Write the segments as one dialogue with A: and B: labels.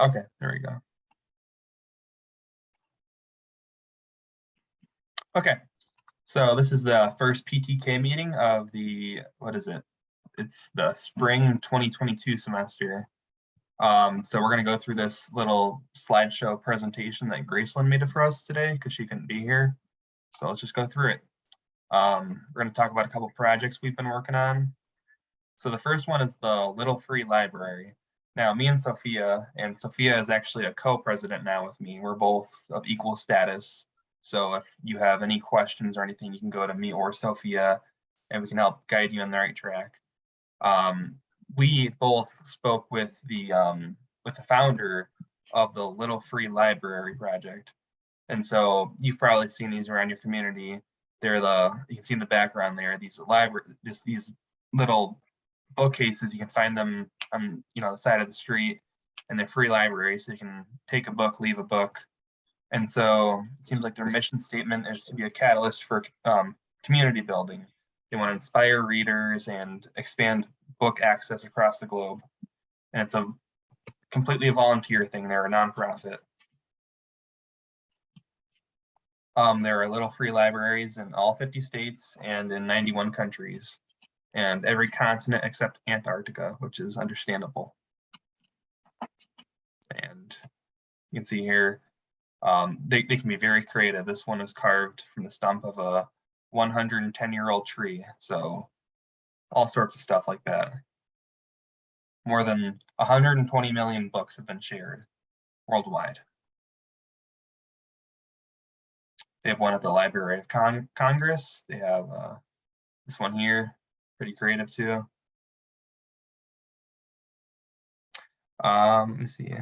A: Okay, there we go. Okay, so this is the first PTK meeting of the, what is it? It's the spring 2022 semester. So we're going to go through this little slideshow presentation that Graceland made for us today because she couldn't be here. So let's just go through it. We're going to talk about a couple projects we've been working on. So the first one is the Little Free Library. Now, me and Sophia is actually a co-president now with me. We're both of equal status. So if you have any questions or anything, you can go to me or Sophia, and we can help guide you on the right track. We both spoke with the founder of the Little Free Library project, and so you've probably seen these around your community. They're you can see in the background there, these little bookcases. You can find them on the side of the street, and they're free libraries, so you can take a book, leave a book. And so it seems like their mission statement is to be a catalyst for community building. They want to inspire readers and expand book access across the globe. And it's a completely volunteer thing. They're a nonprofit. There are little free libraries in all 50 states and in 91 countries, and every continent except Antarctica, which is understandable. And you can see here, they can be very creative. This one is carved from the stump of a 110-year-old tree. So all sorts of stuff like that. More than 120 million books have been shared worldwide. They have one at the Library of Congress. They have this one here, pretty creative too. Let me see.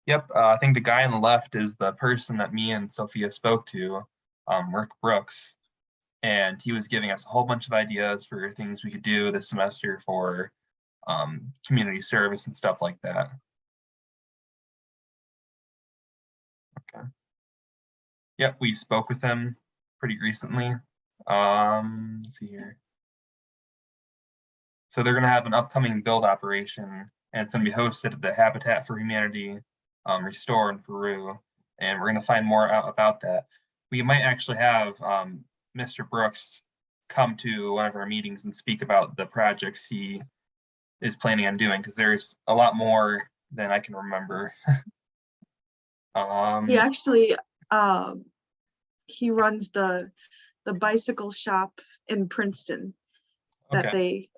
A: Yep, I think the guy on the left is the person that me and Sophia spoke to, Rick Brooks, and he was giving us a whole bunch of ideas for things we could do this semester for community service and stuff like that. Okay. Yep, we spoke with him pretty recently. Let's see here. So they're going to have an upcoming build operation, and it's going to be hosted at the Habitat for Humanity Restore in Peru, and we're going to find more out about that. We might actually have Mr. Brooks come to one of our meetings and speak about the projects he is planning on doing, because there's a lot more than I can remember.
B: He actually he runs the bicycle shop in Princeton that they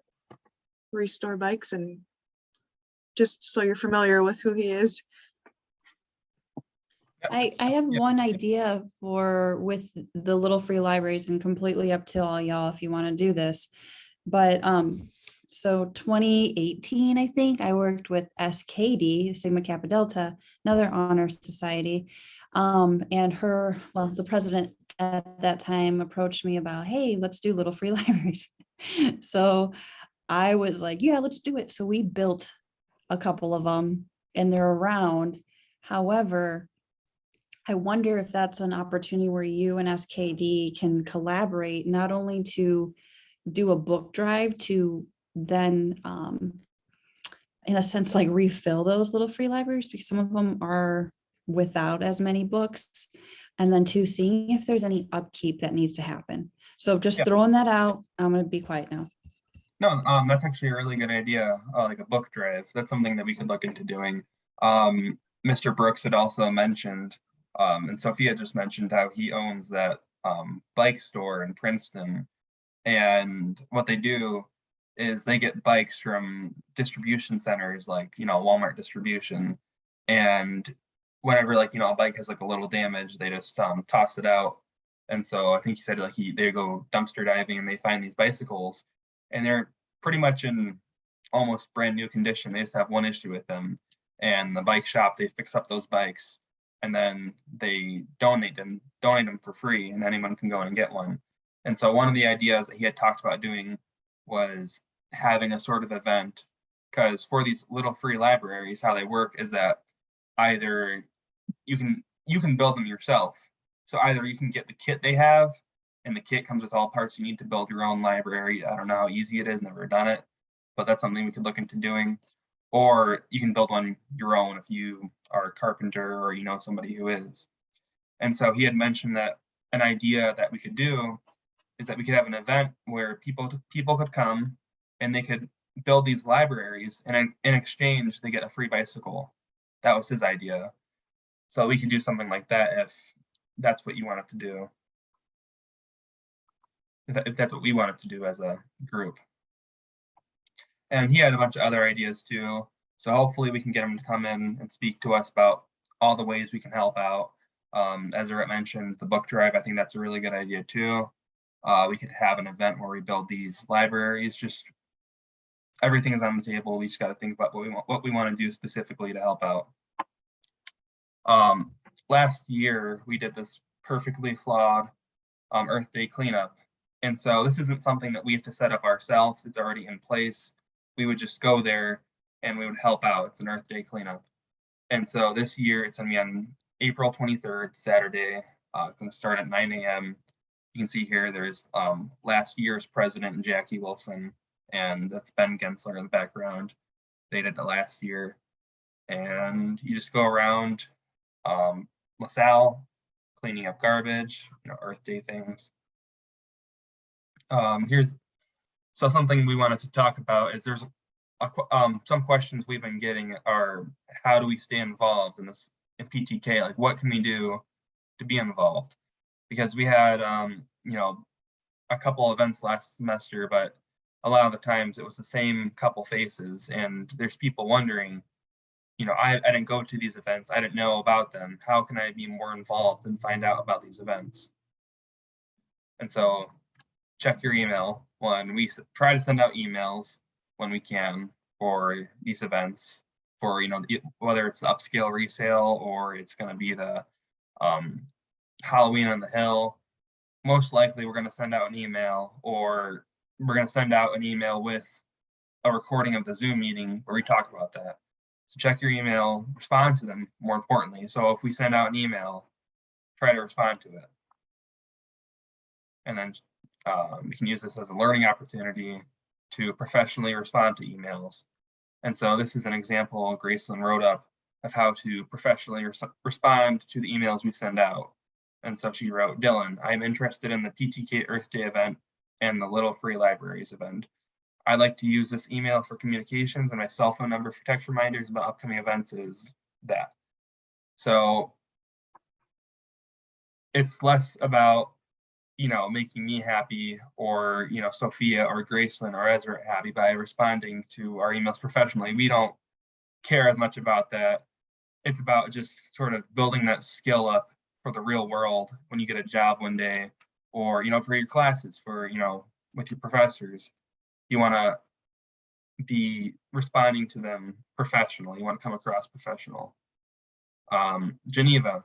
B: restore bikes, and just so you're familiar with who he is.
C: I have one idea with the little free libraries, and completely up to all y'all if you want to do this. But so 2018, I think I worked with SKD, Sigma Kappa Delta, another honor society. And the president at that time approached me about, hey, let's do little free libraries. So I was like, yeah, let's do it. So we built a couple of them, and they're around. However, I wonder if that's an opportunity where you and SKD can collaborate, not only to do a book drive, to then, in a sense, like refill those little free libraries, because some of them are without as many books, and then two, seeing if there's any upkeep that needs to happen. So just throwing that out. I'm going to be quiet now.
A: No, that's actually a really good idea, like a book drive. That's something that we could look into doing. Mr. Brooks had also mentioned, and Sophia just mentioned how he owns that bike store in Princeton. And what they do is they get bikes from distribution centers, like, Walmart distribution. And whenever, like, a bike has like a little damage, they just toss it out. And so I think he said, like, they go dumpster diving and they find these bicycles, and they're pretty much in almost brand new condition. They just have one issue with them. And the bike shop, they fix up those bikes, and then they donate them for free, and anyone can go in and get one. And so one of the ideas that he had talked about doing was having a sort of event, because for these little free libraries, how they work is that either you can build them yourself. So either you can get the kit they have, and the kit comes with all parts you need to build your own library. I don't know how easy it is, never done it, but that's something we could look into doing. or you can build one your own if you are a carpenter or you know somebody who is. And so he had mentioned that an idea that we could do is that we could have an event where people could come and they could build these libraries, and in exchange they get a free bicycle. That was his idea. So we can do something like that if that's what you wanted to do. If that's what we wanted to do as a group. And he had a bunch of other ideas too. So hopefully we can get him to come in and speak to us about all the ways we can help out. As Rhett mentioned, the book drive, I think that's a really good idea too. We could have an event where we build these libraries. Just everything is on the table. We just got to think about what we want to do specifically to help out. Last year we did this perfectly flawed Earth Day cleanup, and so this isn't something that we have to set up ourselves. It's already in place. We would just go there and we would help out. It's an Earth Day cleanup, and so this year it's going to be on April 23rd, Saturday. It's going to start at 9 a.m. You can see here there's last year's president, Jackie Wilson, and that's Ben Gensler in the background. They did it last year. And you just go around LaSalle, cleaning up garbage, Earth Day things. So something we wanted to talk about is there's some questions we've been getting are, how do we stay involved in this in PTK? Like, what can we do to be involved? Because we had a couple events last semester, but a lot of the times it was the same couple faces, and there's people wondering, I didn't go to these events, I didn't know about them, how can I be more involved and find out about these events? And so check your email. We try to send out emails when we can for these events, for whether it's the upscale resale or it's going to be the Halloween on the Hill. Most likely we're going to send out an email, or we're going to send out an email with a recording of the Zoom meeting where we talk about that. So check your email, respond to them, more importantly. So if we send out an email, try to respond to it. And then we can use this as a learning opportunity to professionally respond to emails. And so this is an example Graceland wrote up of how to professionally respond to the emails we send out. And so she wrote, Dylan, I'm interested in the PTK Earth Day event and the Little Free Libraries event. I'd like to use this email for communications, and my cell phone number for text reminders about upcoming events is that. So it's less about, making me happy, or, Sophia or Graceland or Ezra happy by responding to our emails professionally. We don't care as much about that. It's about just sort of building that skill up for the real world when you get a job one day, or, for your classes, for, with your professors. You want to be responding to them professional. You want to come across professional. Geneva.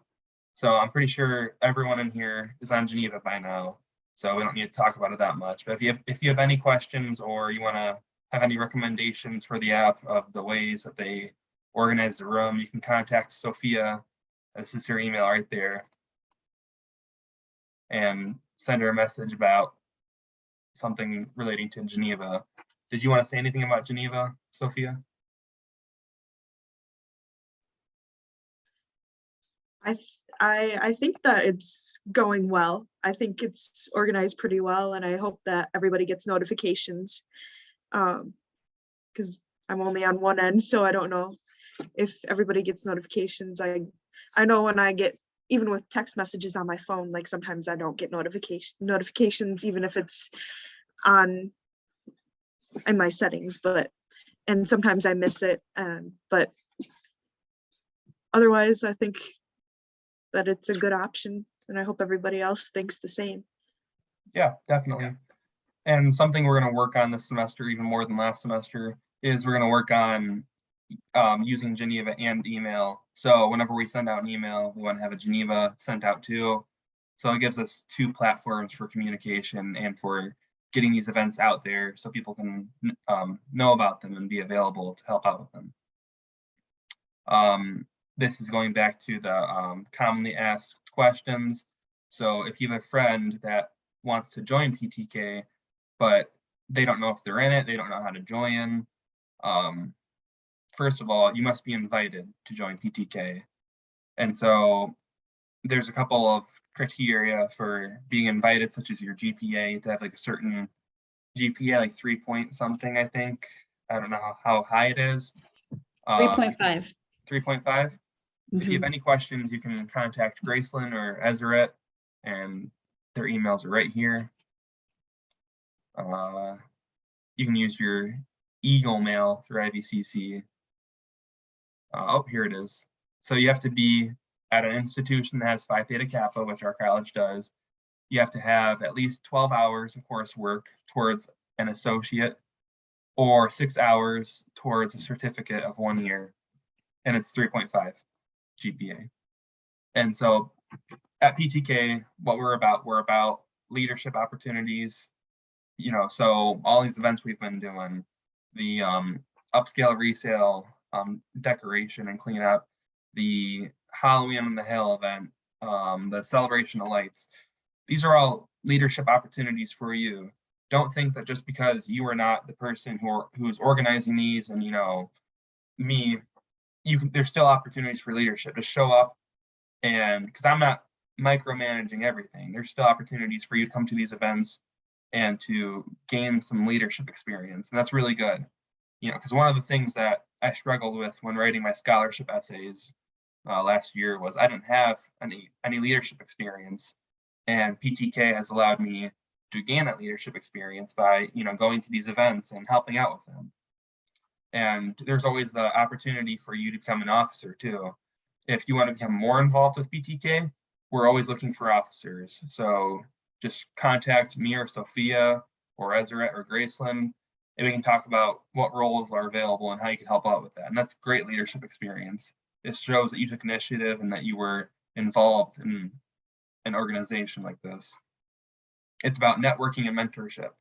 A: So I'm pretty sure everyone in here is on Geneva by now, so we don't need to talk about it that much. But if you have any questions, or you want to have any recommendations for the app of the ways that they organize the room, you can contact Sophia. This is her email right there, and send her a message about something relating to Geneva. Did you want to say anything about Geneva, Sophia?
B: I think that it's going well. I think it's organized pretty well, and I hope that everybody gets notifications, because I'm only on one end, so I don't know if everybody gets notifications. I know when I get, even with text messages on my phone, like sometimes I don't get notifications, even if it's on in my settings, and sometimes I miss it. But otherwise, I think that it's a good option, and I hope everybody else thinks the same.
A: Yeah, definitely. And something we're going to work on this semester, even more than last semester, is we're going to work on using Geneva and email. So whenever we send out an email, we want to have a Geneva sent out too. So it gives us two platforms for communication and for getting these events out there, so people can know about them and be available to help out with them. This is going back to the commonly asked questions. So if you have a friend that wants to join PTK, but they don't know if they're in it, they don't know how to join, for first of all, you must be invited to join PTK. And so there's a couple of criteria for being invited, such as your GPA, to have like a certain GPA, like 3 point something, I think. I don't know how high it is.
C: 3.5.
A: 3.5. If you have
C: Mhm.
A: any questions, you can contact Graceland or Ezeret, and their emails are right here. You can use your Eagle mail through IVCC. Oh, here it is. So you have to be at an institution that has Phi Theta Kappa, which our college does. You have to have at least 12 hours of coursework towards an associate, or 6 hours towards a certificate of 1 year, and it's 3.5 GPA. And so at PTK, what we're about leadership opportunities. So all these events we've been doing, the upscale resale, decoration and cleanup, the Halloween on the Hill event, the celebration of lights. These are all leadership opportunities for you. Don't think that just because you are not the person who's organizing these and there's still opportunities for leadership. To show up, and because I'm not micromanaging everything, there's still opportunities for you to come to these events and to gain some leadership experience. And that's really good. Because one of the things that I struggled with when writing my scholarship essays last year was I didn't have any leadership experience, and PTK has allowed me to gain that leadership experience by going to these events and helping out with them. And there's always the opportunity for you to become an officer too. If you want to become more involved with PTK, we're always looking for officers. So just contact me or Sophia or Ezeret or Graceland, and we can talk about what roles are available and how you can help out with that. And that's great leadership experience. It shows that you took initiative and that you were involved in an organization like this. It's about networking and mentorship.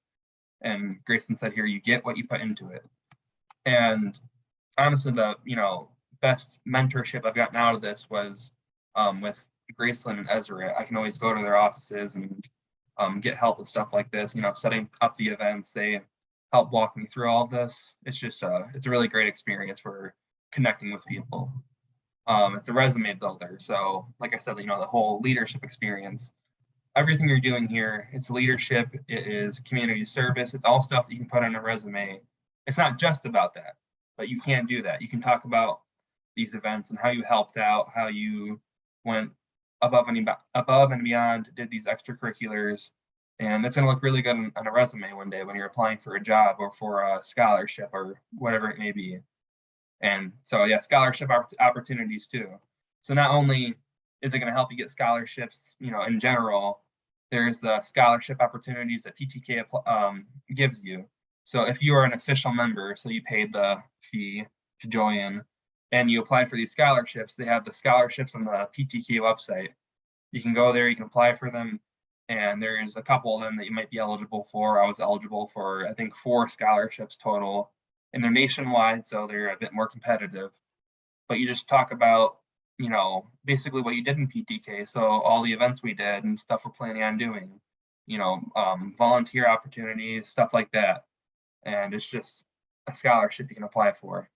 A: And Grayson said here, you get what you put into it. And honestly, the best mentorship I've gotten out of this was with Graceland and Ezra. I can always go to their offices and get help with stuff like this. Setting up the events, they help walk me through all of this. It's just it's a really great experience for connecting with people. It's a resume builder. So like I said, the whole leadership experience, everything you're doing here, it's leadership, it is community service, it's all stuff that you can put on a resume. It's not just about that, but you can do that. You can talk about these events and how you helped out, how you went above and beyond, did these extracurriculars, and it's going to look really good on a resume one day when you're applying for a job or for a scholarship or whatever it may be. And so, yeah, scholarship opportunities too. So not only is it going to help you get scholarships, in general, there's the scholarship opportunities that PTK gives you. So if you are an official member, so you paid the fee to join, and you apply for these scholarships, they have the scholarships on the PTK website. You can go there, you can apply for them, and there's a couple of them that you might be eligible for. I was eligible for, I think, 4 scholarships total, and they're nationwide, so they're a bit more competitive. But you just talk about, basically what you did in PTK. So all the events we did and stuff we're planning on doing, volunteer opportunities, stuff like that. And it's just a scholarship you can apply for.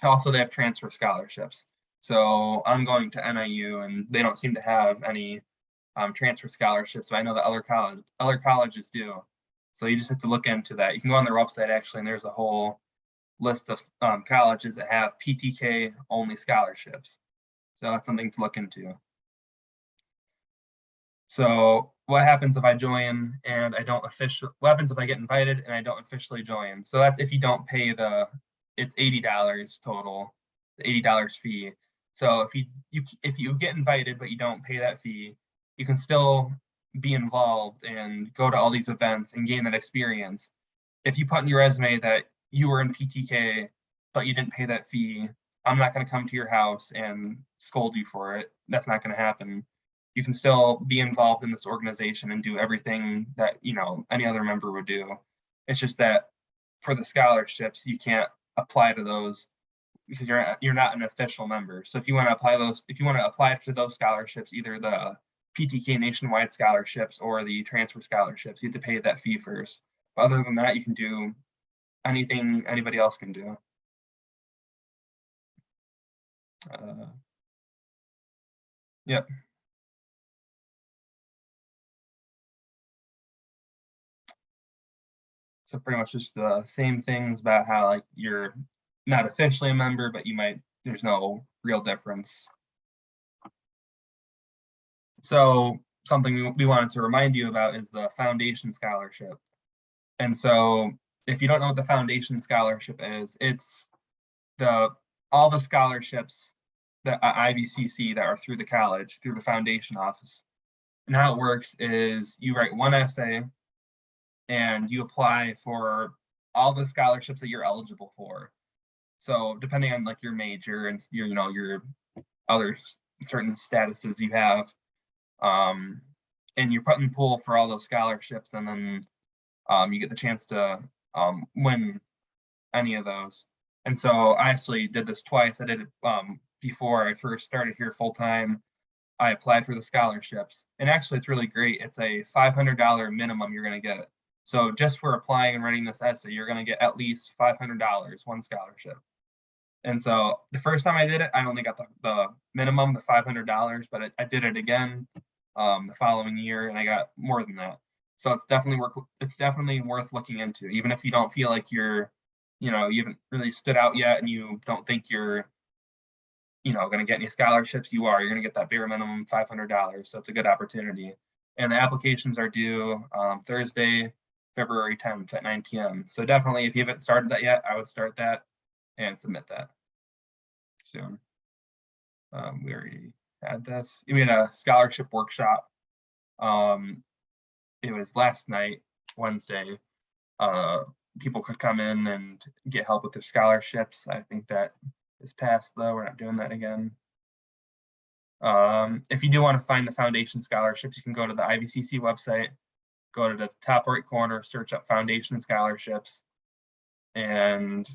A: Also, they have transfer scholarships. So I'm going to NIU, and they don't seem to have any transfer scholarships. So I know that other colleges do. So you just have to look into that. You can go on their website actually, and there's a whole list of colleges that have PTK only scholarships. So that's something to look into. So what happens if I join and I don't what happens if I get invited and I don't officially join? So that's if you don't pay it's $80 total, the $80 fee. So if you get invited but you don't pay that fee, you can still be involved and go to all these events and gain that experience. If you put in your resume that you were in PTK but you didn't pay that fee, I'm not going to come to your house and scold you for it. That's not going to happen. You can still be involved in this organization and do everything that any other member would do. It's just that for the scholarships, you can't apply to those because you're not an official member. So if you want to apply to those scholarships, either the PTK nationwide scholarships or the transfer scholarships, you have to pay that fee first. But other than that, you can do anything anybody else can do. Yep. So pretty much just the same things about how like you're not officially a member, but you might, there's no real difference. So something we wanted to remind you about is the foundation scholarship. And so if you don't know what the foundation scholarship is, it's all the scholarships that IVCC that are through the college, through the foundation office. And how it works is you write one essay and you apply for all the scholarships that you're eligible for. So depending on like your major and your, you know, your other certain statuses you have, and you're put in pool for all those scholarships, and then you get the chance to win any of those. And so I actually did this twice. I did it before I first started here full time. I applied for the scholarships, and actually it's really great. It's a $500 minimum you're going to get. So just for applying and writing this essay, you're going to get at least $500, one scholarship. And so the first time I did it, I only got the minimum, the $500, but I did it again the following year, and I got more than that. So it's definitely worth looking into, even if you don't feel like you're, you know, you haven't really stood out yet, and you don't think you're, you know, going to get any scholarships. You're going to get that bare minimum $500. So it's a good opportunity. And the applications are due Thursday, February 10th at 9 p.m. So definitely, if you haven't started that yet, I would start that and submit that soon. We already had this. We had a scholarship workshop. It was last night, Wednesday. People could come in and get help with their scholarships. I think that is passed though. We're not doing that again. If you do want to find the foundation scholarships, you can go to the IVCC website, go to the top right corner, search up foundation scholarships, and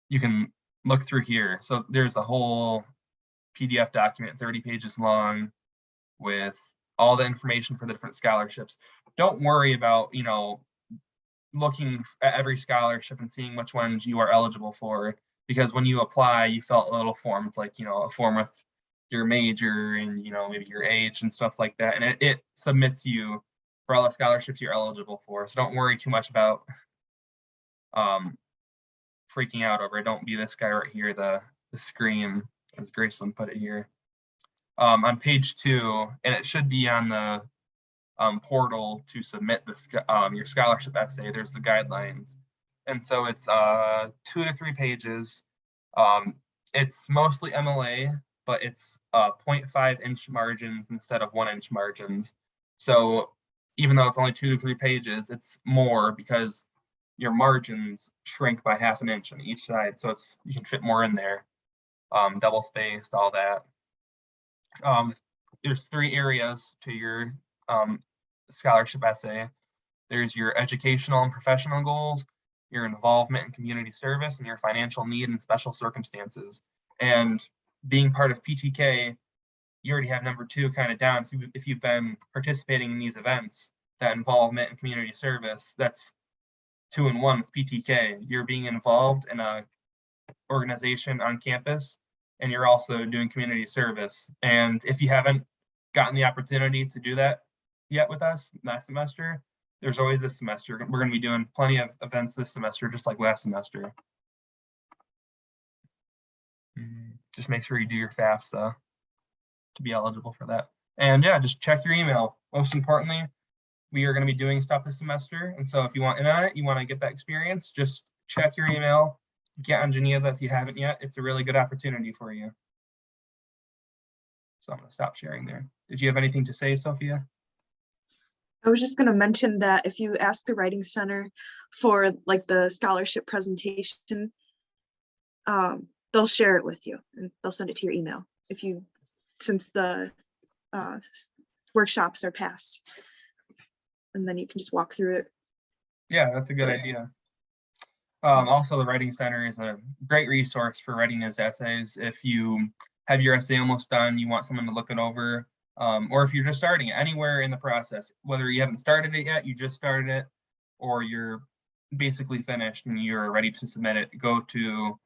A: you can look through here. So there's a whole PDF document, 30 pages long, with all the information for the different scholarships. Don't worry about, you know, looking at every scholarship and seeing which ones you are eligible for, because when you apply, you fill out a little form. It's like, you know, a form with your major and, you know, maybe your age and stuff like that. And it submits you for all the scholarships you're eligible for. So don't worry too much about freaking out over it. Don't be this guy right here, the scream, as Graceland put it here. On page 2, and it should be on the portal to submit your scholarship essay, there's the guidelines. And so it's 2 to 3 pages. It's mostly MLA, but it's 0.5-inch margins instead of 1-inch margins. So even though it's only 2 to 3 pages, it's more because your margins shrink by 1/2 inch on each side. So you can fit more in there, double spaced, all that. There's 3 areas to your scholarship essay. There's your educational and professional goals, your involvement in community service, and your financial need and special circumstances. And being part of PTK, you already have number 2 kind of down. If you've been participating in these events, that involvement in community service, that's 2 in 1 with PTK. You're being involved in a organization on campus, and you're also doing community service. And if you haven't gotten the opportunity to do that yet with us last semester, there's always this semester. We're going to be doing plenty of events this semester, just like last semester. Just make sure you do your FAFSA to be eligible for that. And yeah, just check your email. Most importantly, we are going to be doing stuff this semester. And so if you want in on it, you want to get that experience, just check your email, get on Geneva if you haven't yet. It's a really good opportunity for you. So I'm going to stop sharing there. Did you have anything to say, Sophia?
B: I was just going to mention that if you ask the Writing Center for like the scholarship presentation, they'll share it with you and they'll send it to your email since the workshops are passed. And then you can just walk through it.
A: Yeah, that's a good idea. Also, the Writing Center is a great resource for writing those essays. If you have your essay almost done, you want someone to look it over, or if you're just starting it, anywhere in the process, whether you haven't started it yet, you just started it, or you're basically finished and you're ready to submit it, go to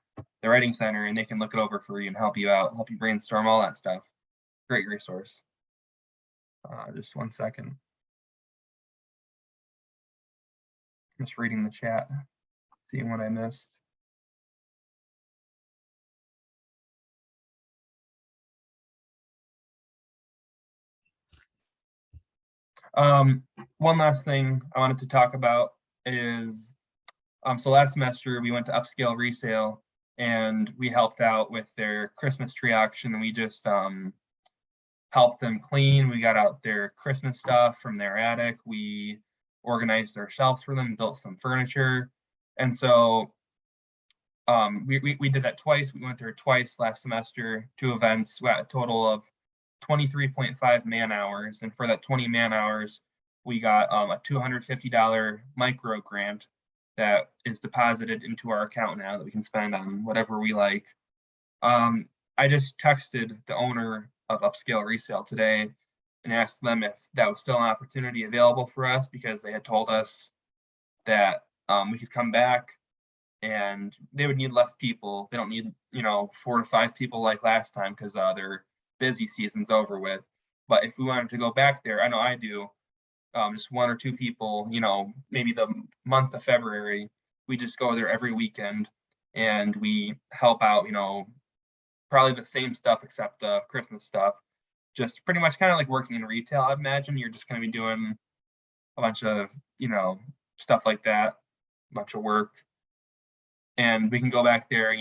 A: the Writing Center, and they can look it over for you and help you out, help you brainstorm all that stuff. Great resource. Just 1 second. I'm just reading the chat, seeing what I missed. One last thing I wanted to talk about is, so last semester we went to Upscale Resale and we helped out with their Christmas tree auction, and we just helped them clean. We got out their Christmas stuff from their attic. We organized their shelves for them, built some furniture. And so we did that twice. We went there twice last semester, 2 events. We had a total of 23.5 man hours. And for that 20 man hours, we got a $250 micro grant that is deposited into our account now that we can spend on whatever we like. I just texted the owner of Upscale Resale today and asked them if that was still an opportunity available for us, because they had told us that we could come back and they would need less people. They don't need, 4 to 5 people like last time, because their busy season's over with. But if we wanted to go back there, I know I do, just 1 or 2 people, maybe the month of February, we just go there every weekend and we help out, probably the same stuff except the Christmas stuff. Just pretty much kind of like working in retail, I'd imagine. You're just going to be doing a bunch of, stuff like that, a bunch of work. And we can go back there,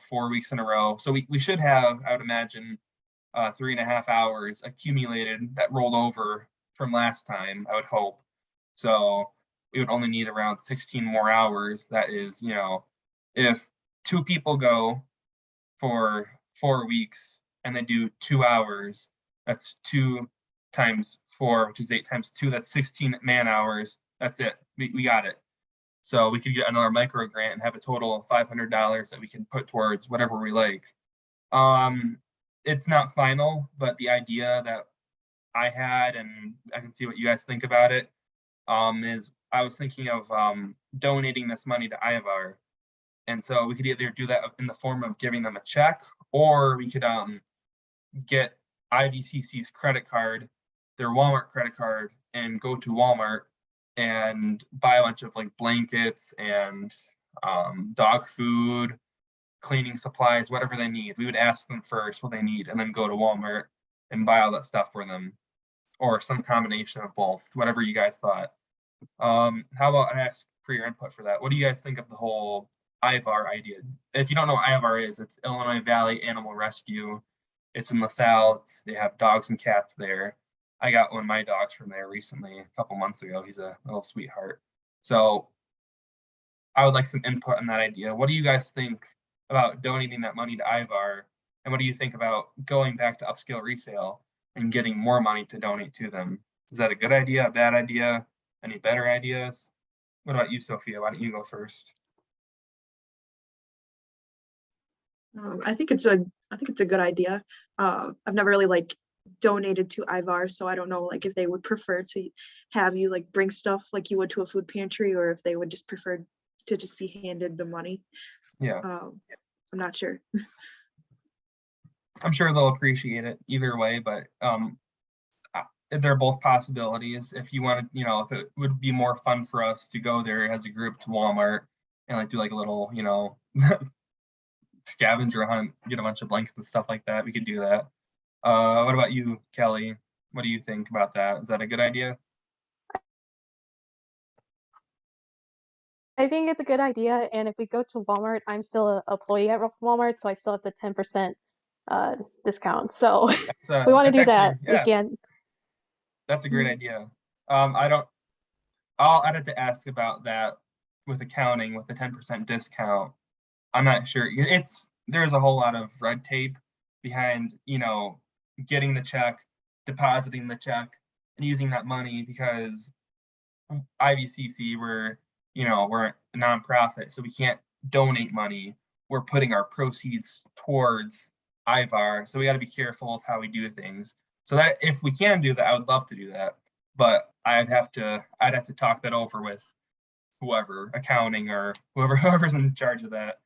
A: 4 weeks in a row. So we should have, I would imagine, 3.5 hours accumulated that rolled over from last time, I would hope. So we would only need around 16 more hours. That is, if 2 people go for 4 weeks and they do 2 hours, that's 2 times 4, which is 8 times 2, that's 16 man hours. That's it. We got it. So we could get another micro grant and have a total of $500 that we can put towards whatever we like. It's not final, but the idea that I had, and I can see what you guys think about it, is I was thinking of donating this money to IVAR. And so we could either do that in the form of giving them a check, or we could get IVCC's credit card, their Walmart credit card, and go to Walmart and buy a bunch of like blankets and dog food, cleaning supplies, whatever they need. We would ask them first what they need and then go to Walmart and buy all that stuff for them, or some combination of both, whatever you guys thought. How about I ask for your input for that? What do you guys think of the whole IVAR idea? If you don't know what IVAR is, it's Illinois Valley Animal Rescue. It's in LaSalle. They have dogs and cats there. I got one of my dogs from there recently, a couple months ago. He's a little sweetheart. So I would like some input on that idea. What do you guys think about donating that money to IVAR? And what do you think about going back to Upscale Resale and getting more money to donate to them? Is that a good idea, a bad idea? Any better ideas? What about you, Sophia? Why don't you go first?
B: I think it's a good idea. I've never really donated to IVAR, so I don't know if they would prefer to have you bring stuff like you would to a food pantry, or if they would just prefer to just be handed the money.
A: Yeah.
B: I'm not sure.
A: I'm sure they'll appreciate it either way, but they're both possibilities. If you want to, if it would be more fun for us to go there as a group to Walmart and do a little, scavenger hunt, get a bunch of blankets and stuff like that, we could do that. What about you, Kelly? What do you think about that? Is that a good idea?
D: I think it's a good idea, and if we go to Walmart, I'm still an employee at Walmart, so I still have the 10% discount. So we want to do that.
A: Yeah.
D: We can.
A: That's a great idea. I'd have to ask about that with accounting, with the 10% discount. I'm not sure. There's a whole lot of red tape behind, getting the check, depositing the check, and using that money, because IVCC, we're a nonprofit, so we can't donate money. We're putting our proceeds towards IVAR, so we got to be careful of how we do things. So that if we can do that, I would love to do that, but I'd have to talk that over with whoever, accounting or whoever's in charge of that.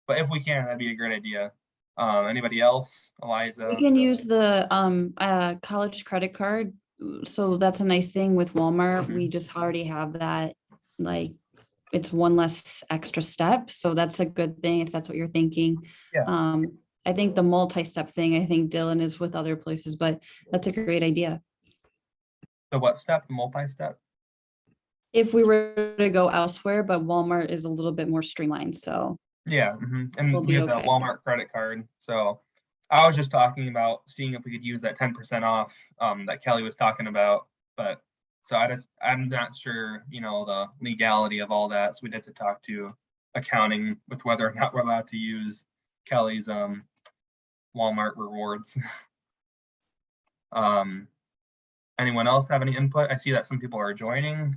A: But if we can, that'd be a great idea. Anybody else? Eliza?
C: We can use the college credit card. So that's a nice thing with Walmart. We just already have that, like, it's one less extra step. So that's a good thing if that's what you're thinking.
A: Yeah.
C: I think the multi-step thing, I think Dylan is with other places, but that's a great idea.
A: So what step? The multi-step?
C: If we were to go elsewhere, but Walmart is a little bit more streamlined, so.
A: Yeah, and
C: We'll
A: we
C: be
A: have the
C: okay.
A: Walmart credit card. So I was just talking about seeing if we could use that 10% off that Kelly was talking about. But so I'm not sure, the legality of all that. So we'd have to talk to accounting with whether or not we're allowed to use Kelly's Walmart rewards. Anyone else have any input? I see that some people are joining.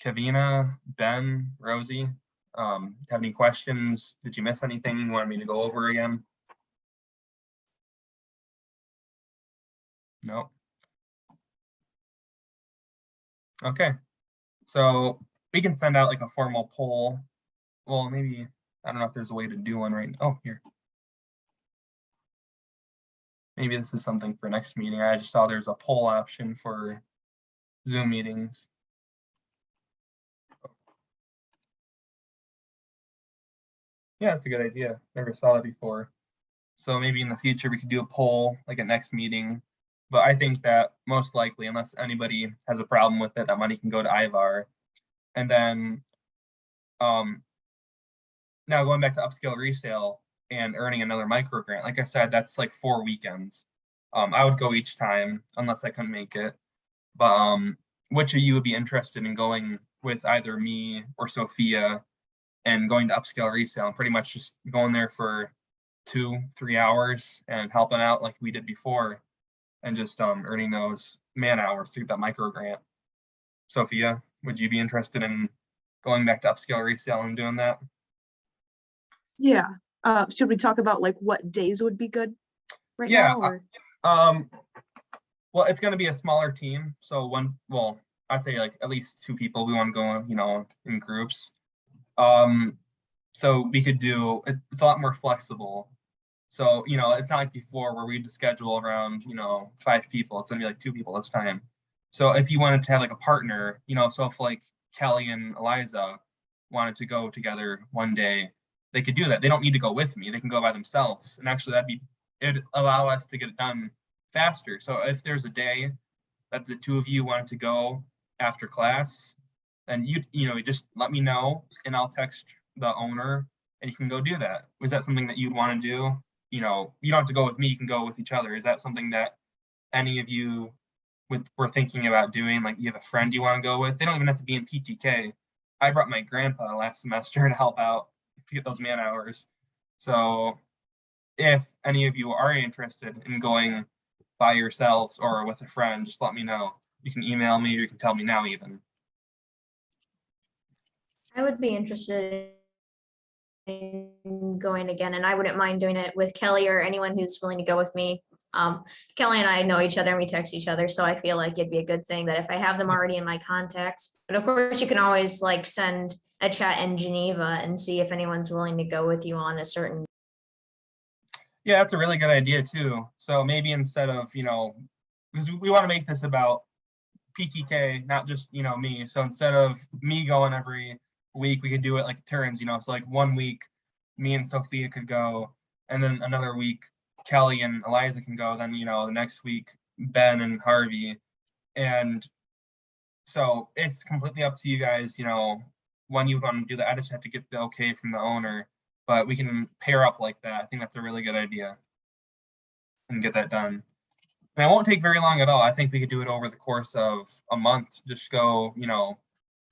A: Kavina, Ben, Rosie. Have any questions? Did you miss anything you wanted me to go over again? No. Okay. So we can send out like a formal poll. Well, maybe, I don't know if there's a way to do one right now. Oh, here. Maybe this is something for next meeting. I just saw there's a poll option for Zoom meetings. Yeah, it's a good idea. Never saw that before. So maybe in the future we could do a poll like at next meeting. But I think that most likely, unless anybody has a problem with it, that money can go to IVAR. And then now going back to upscale resale and earning another micro grant, like I said, that's like 4 weekends. I would go each time unless I couldn't make it. But which of you would be interested in going with either me or Sophia and going to upscale resale and pretty much just going there for 2-3 hours and helping out like we did before and just earning those man hours through that micro grant? Sophia, would you be interested in going back to upscale resale and doing that?
B: Yeah. Should we talk about like what days would be good right now? Or?
A: Well, it's going to be a smaller team. So I'd say like at least 2 people. We want to go, in groups. So we could do, it's a lot more flexible. So, it's not like before where we had to schedule around, 5 people. It's going to be like 2 people this time. So if you wanted to have like a partner, so if like Kelly and Eliza wanted to go together one day, they could do that. They don't need to go with me. They can go by themselves. And actually it'd allow us to get it done faster. So if there's a day that the 2 of you wanted to go after class, then you just let me know and I'll text the owner and you can go do that. Was that something that you'd want to do? You don't have to go with me, you can go with each other. Is that something that any of you were thinking about doing? Like you have a friend you want to go with? They don't even have to be in PTK. I brought my grandpa last semester to help out to get those man hours. So if any of you are interested in going by yourselves or with a friend, just let me know. You can email me or you can tell me now even.
E: I would be interested in going again, and I wouldn't mind doing it with Kelly or anyone who's willing to go with me. Kelly and I know each other and we text each other, so I feel like it'd be a good thing that if I have them already in my contacts. But of course, you can always like send a chat in Geneva and see if anyone's willing to go with you on a certain.
A: Yeah, that's a really good idea too. So maybe instead of, because we want to make this about PTK, not just, me. So instead of me going every week, we could do it like turns, so like 1 week me and Sophia could go, and then another week Kelly and Eliza can go, then the next week Ben and Harvey. And so it's completely up to you guys, when you want to do that. I just have to get the okay from the owner, but we can pair up like that. I think that's a really good idea and get that done. And it won't take very long at all. I think we could do it over the course of a month. Just go,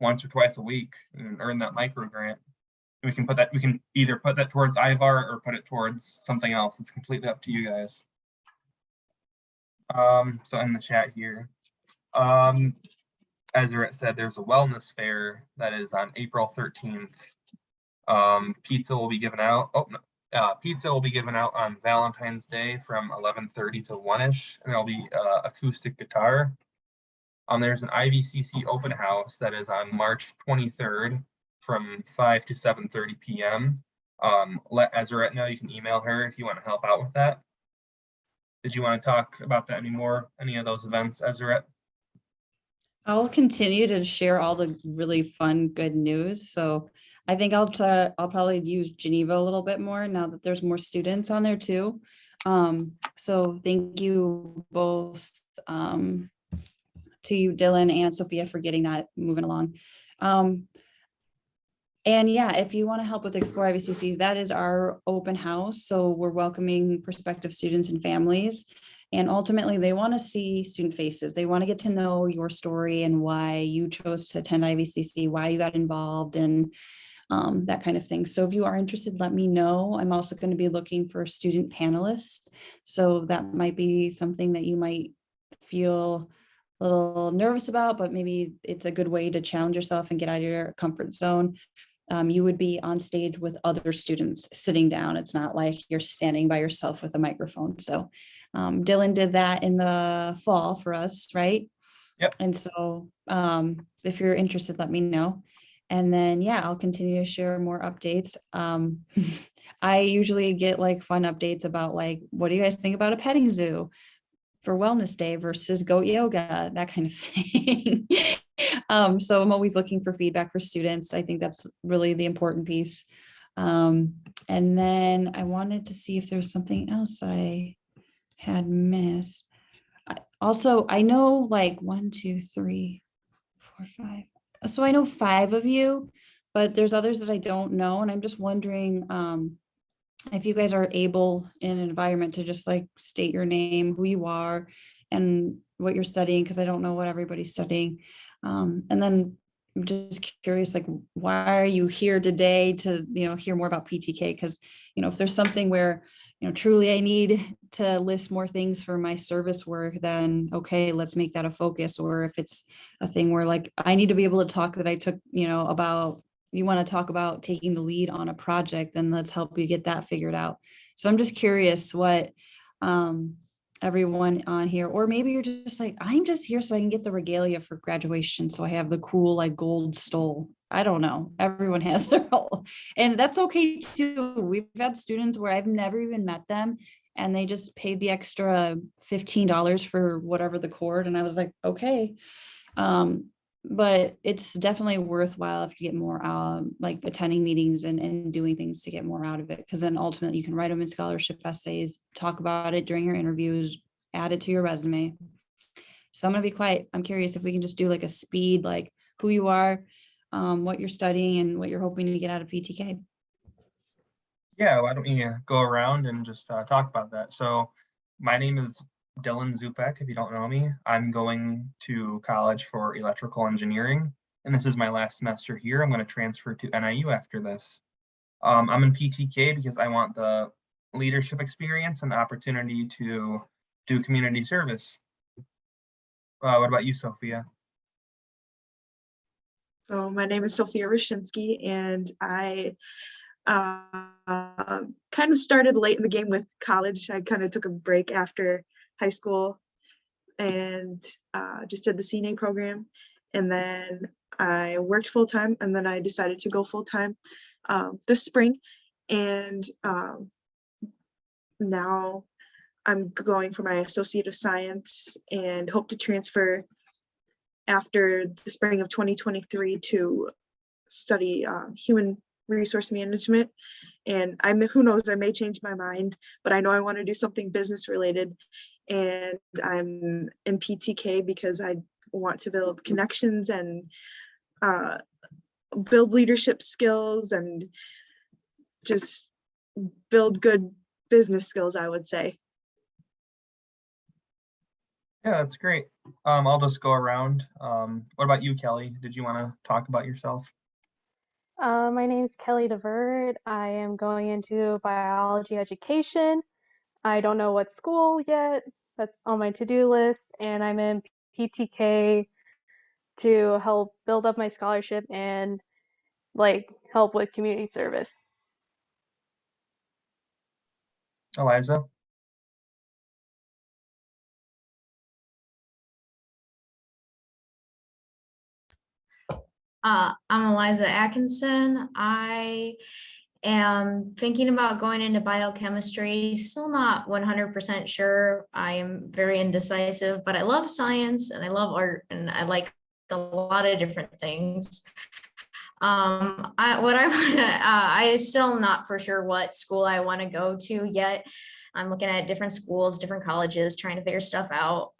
A: once or twice a week and earn that micro grant. And we can either put that towards IVAR or put it towards something else. It's completely up to you guys. So in the chat here, Ezra said there's a wellness fair that is on April 13th. Pizza will be given out. Pizza will be given out on Valentine's Day from 11:30 to 1-ish, and there'll be acoustic guitar. There's an IVCC open house that is on March 23rd from 5 to 7:30 p.m. let Ezra know. You can email her if you want to help out with that. Did you want to talk about that anymore? Any of those events, Ezra?
C: I'll continue to share all the really fun, good news. So I think I'll probably use Geneva a little bit more now that there's more students on there too. So thank you both, to you, Dylan and Sophia, for getting that moving along. And yeah, if you want to help with Explore IVCC, that is our open house. So we're welcoming prospective students and families. And ultimately, they want to see student faces. They want to get to know your story and why you chose to attend IVCC, why you got involved, and that kind of thing. So if you are interested, let me know. I'm also going to be looking for student panelists. So that might be something that you might feel a little nervous about, but maybe it's a good way to challenge yourself and get out of your comfort zone. You would be on stage with other students sitting down. It's not like you're standing by yourself with a microphone. So Dylan did that in the fall for us, right?
A: Yep.
C: And so if you're interested, let me know. And then, yeah, I'll continue to share more updates. I usually get like fun updates about like, what do you guys think about a petting zoo for Wellness Day versus goat yoga, that kind of thing. So I'm always looking for feedback for students. I think that's really the important piece. And then I wanted to see if there's something else I had missed. Also, I know like 1, 2, 3, 4, 5. So I know 5 of you, but there's others that I don't know. And I'm just wondering if you guys are able in an environment to just like state your name, who you are, and what you're studying, because I don't know what everybody's studying. And then I'm just curious, like, why are you here today to, hear more about PTK? Because, if there's something where, truly I need to list more things for my service work, then okay, let's make that a focus. Or if it's a thing where like, I need to be able to talk that I took, about, you want to talk about taking the lead on a project, then let's help you get that figured out. So I'm just curious what everyone on here, or maybe you're just like, I'm just here so I can get the regalia for graduation. So I have the cool like gold stole. I don't know. Everyone has their role, and that's okay too. We've had students where I've never even met them and they just paid the extra $15 for whatever the cord. And I was like, okay. But it's definitely worthwhile if you get more like attending meetings and doing things to get more out of it, because then ultimately you can write them in scholarship essays, talk about it during your interviews, add it to your resume. So I'm gonna be quiet. I'm curious if we can just do like a speed, like who you are, what you're studying, and what you're hoping to get out of PTK.
A: Yeah, why don't we go around and just talk about that. So my name is Dylan Zupek, if you don't know me. I'm going to college for electrical engineering, and this is my last semester here. I'm going to transfer to NIU after this. I'm in PTK because I want the leadership experience and the opportunity to do community service. What about you, Sophia?
B: So my name is Sophia Roshinsky, and I kind of started late in the game with college. I kind of took a break after high school and just did the CNA program, and then I worked full-time, and then I decided to go full-time this spring, and now I'm going for my Associate of Science and hope to transfer after the spring of 2023 to study human resource management. And who knows, I may change my mind, but I know I want to do something business related. And I'm in PTK because I want to build connections and build leadership skills and just build good business skills, I would say.
A: Yeah, that's great. I'll just go around. What about you, Kelly? Did you want to talk about yourself?
D: My name is Kelly DeVerd. I am going into biology education. I don't know what school yet. That's on my to-do list. And I'm in PTK to help build up my scholarship and like help with community service.
A: Eliza?
E: I'm Eliza Atkinson. I am thinking about going into biochemistry, still not 100% sure. I am very indecisive, but I love science and I love art and I like a lot of different things. I still not for sure what school I want to go to yet. I'm looking at different schools, different colleges, trying to figure stuff out.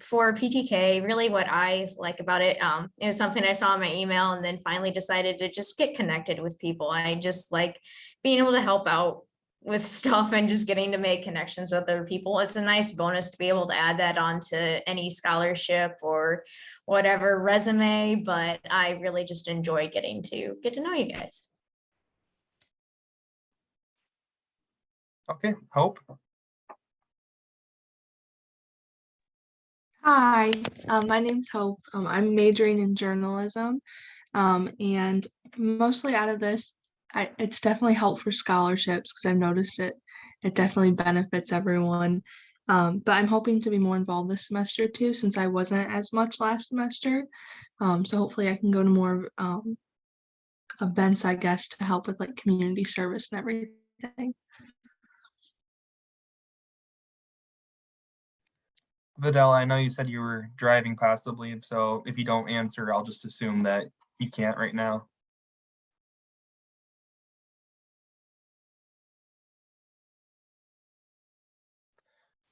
E: For PTK, really what I like about it, it was something I saw in my email and then finally decided to just get connected with people. I just like being able to help out with stuff and just getting to make connections with other people. It's a nice bonus to be able to add that onto any scholarship or whatever resume, but I really just enjoy getting to get to know you guys.
A: Okay, Hope.
F: Hi, my name's Hope. I'm majoring in journalism, and mostly out of this, it's definitely helped for scholarships because I've noticed it definitely benefits everyone. But I'm hoping to be more involved this semester too, since I wasn't as much last semester. So hopefully I can go to more events, I guess, to help with like community service and everything.
A: Vidal, I know you said you were driving possibly, so if you don't answer, I'll just assume that you can't right now.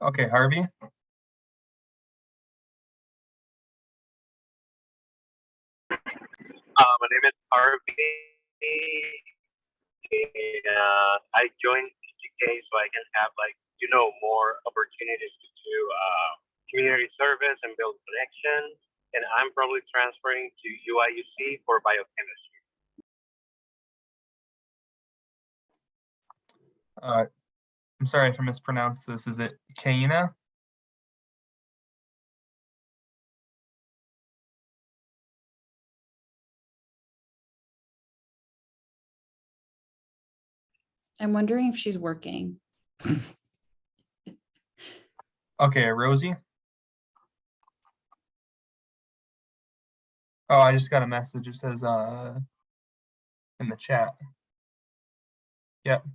A: Okay, Harvey.
G: My name is Harvey. I joined PTK so I can have more opportunities to do community service and build connections. And I'm probably transferring to UIUC for biochemistry.
A: I'm sorry if I mispronounced this. Is it Kaina?
C: I'm wondering if she's working.
A: Okay, Rosie. Oh, I just got a message. It says in the chat. Yep.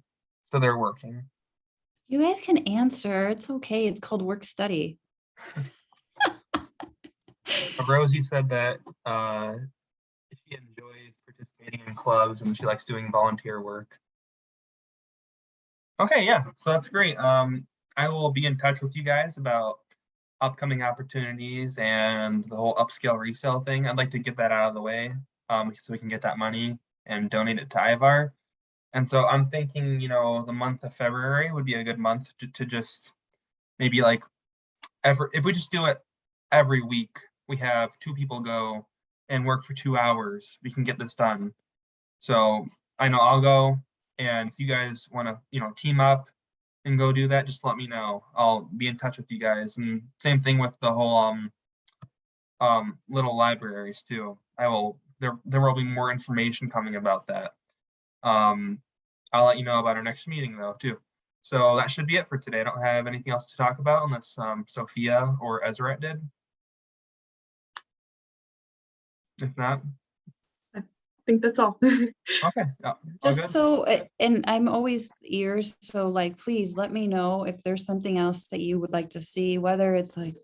A: So they're working.
C: You guys can answer. It's okay. It's called work study.
A: Rosie said that she enjoys participating in clubs and she likes doing volunteer work. Okay, yeah, so that's great. I will be in touch with you guys about upcoming opportunities and the whole upscale resale thing. I'd like to get that out of the way so we can get that money and donate it to IVAR. And so I'm thinking, the month of February would be a good month to just maybe like if we just do it every week, we have 2 people go and work for 2 hours, we can get this done. So I know I'll go, and if you guys want to, team up and go do that, just let me know. I'll be in touch with you guys. And same thing with the whole little libraries too. There will be more information coming about that. I'll let you know about our next meeting though too. So that should be it for today. I don't have anything else to talk about unless Sophia or Ezra did. If not,
B: I think that's all.
A: okay. All
C: Just
A: good?
C: so, and I'm always ears, so like, please let me know if there's something else that you would like to see, whether it's like,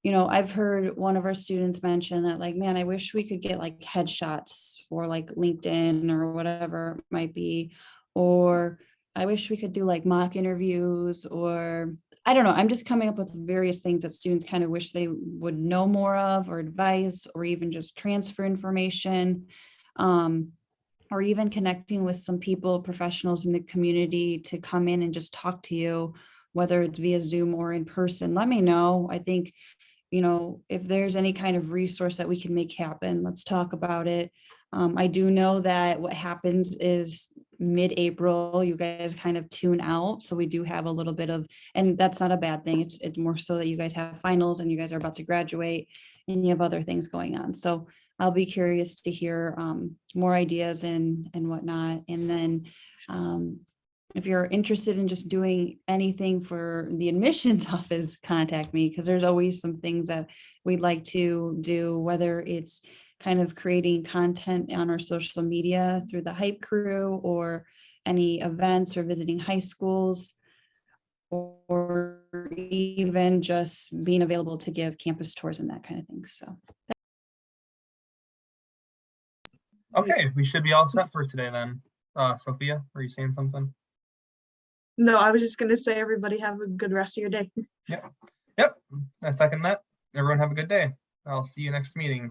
C: I've heard one of our students mention that like, man, I wish we could get like headshots for like LinkedIn or whatever it might be, or I wish we could do like mock interviews, or I don't know. I'm just coming up with various things that students kind of wish they would know more of, or advice, or even just transfer information. Or even connecting with some people, professionals in the community to come in and just talk to you, whether it's via Zoom or in person. Let me know. I think, if there's any kind of resource that we can make happen, let's talk about it. I do know that what happens is mid-April, you guys kind of tune out. So we do have a little bit of, and that's not a bad thing. It's more so that you guys have finals and you guys are about to graduate and you have other things going on. So I'll be curious to hear more ideas and whatnot. And then if you're interested in just doing anything for the admissions office, contact me, because there's always some things that we'd like to do, whether it's kind of creating content on our social media through the Hype Crew, or any events or visiting high schools, or even just being available to give campus tours and that kind of thing. So
A: Okay, we should be all set for today then. Sophia, were you saying something?
B: No, I was just gonna say, everybody have a good rest of your day.
A: Yep, I second that. Everyone have a good day. I'll see you next meeting.